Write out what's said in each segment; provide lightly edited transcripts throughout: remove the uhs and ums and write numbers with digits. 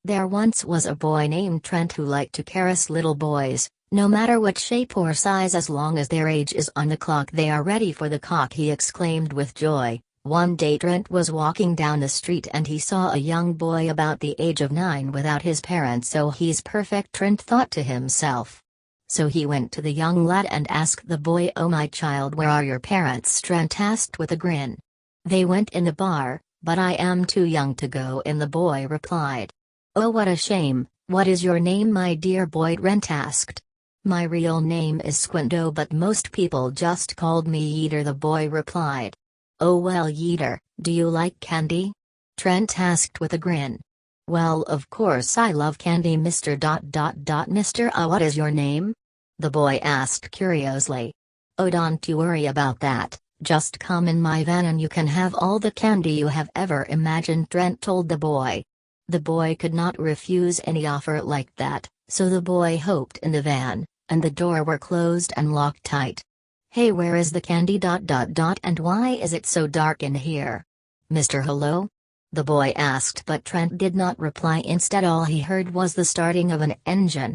There once was a boy named Trent who liked to caress little boys, no matter what shape or size, as long as their age is on the clock they are ready for the cock, he exclaimed with joy. One day Trent was walking down the street and he saw a young boy about the age of 9 without his parents. So he's perfect, Trent thought to himself. So he went to the young lad and asked the boy, "Oh my child, where are your parents?" Trent asked with a grin. "They went in the bar, but I am too young to go in," the boy replied. "Oh, what a shame. What is your name, my dear boy?" Trent asked. "My real name is Squindo, but most people just called me Yeater," the boy replied. "Oh well, Yeater, do you like candy?" Trent asked with a grin. "Well, of course I love candy, Mr. Mr. What is your name?" the boy asked curiously. "Oh, don't you worry about that, just come in my van and you can have all the candy you have ever imagined," Trent told the boy. The boy could not refuse any offer like that, so the boy hopped in the van, and the door were closed and locked tight. "Hey, where is the candy? And why is it so dark in here?" "Mr. Hello?" the boy asked, but Trent did not reply. Instead, all he heard was the starting of an engine.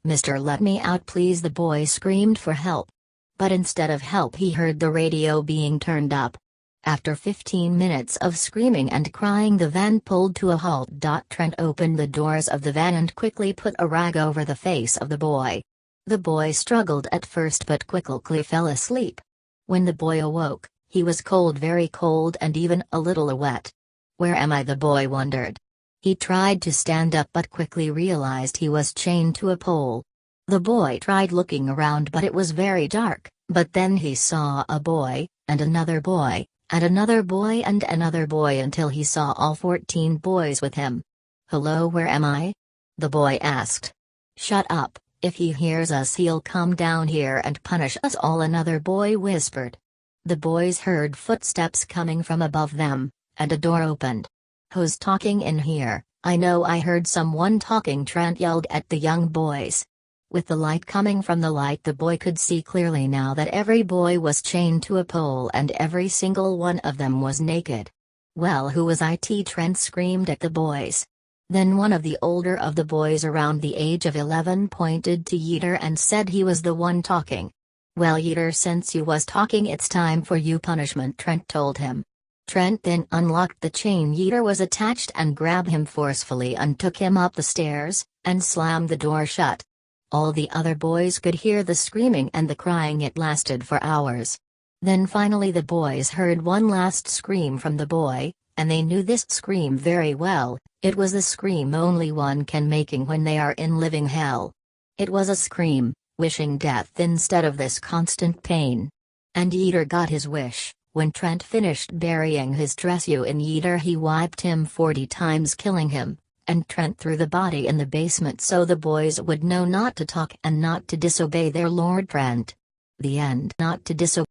"Mister, let me out please," the boy screamed for help. But instead of help he heard the radio being turned up. After 15 minutes of screaming and crying, the van pulled to a halt. Trent opened the doors of the van and quickly put a rag over the face of the boy. The boy struggled at first but quickly fell asleep. When the boy awoke, he was cold, very cold, and even a little wet. "Where am I?" the boy wondered. He tried to stand up but quickly realized he was chained to a pole. The boy tried looking around but it was very dark, but then he saw a boy, and another boy, and another boy and another boy until he saw all 14 boys with him. "Hello, where am I?" the boy asked. "Shut up, if he hears us he'll come down here and punish us all," another boy whispered. The boys heard footsteps coming from above them, and a door opened. "Who's talking in here? I know I heard someone talking," Trent yelled at the young boys. With the light coming from the light, the boy could see clearly now that every boy was chained to a pole and every single one of them was naked. "Well, who was it?" Trent screamed at the boys. Then one of the older of the boys, around the age of 11, pointed to Yeater and said he was the one talking. "Well, Yeater, since you was talking, it's time for you punishment," Trent told him. Trent then unlocked the chain Yeater was attached and grabbed him forcefully and took him up the stairs, and slammed the door shut. All the other boys could hear the screaming and the crying. It lasted for hours. Then finally the boys heard one last scream from the boy, and they knew this scream very well. It was the scream only one can making when they are in living hell. It was a scream, wishing death instead of this constant pain. And Yeater got his wish. When Trent finished burying his dressu in Yeater, he wiped him 40 times, killing him, and Trent threw the body in the basement so the boys would know not to talk and not to disobey their lord. Trent. The end. Not to disobey.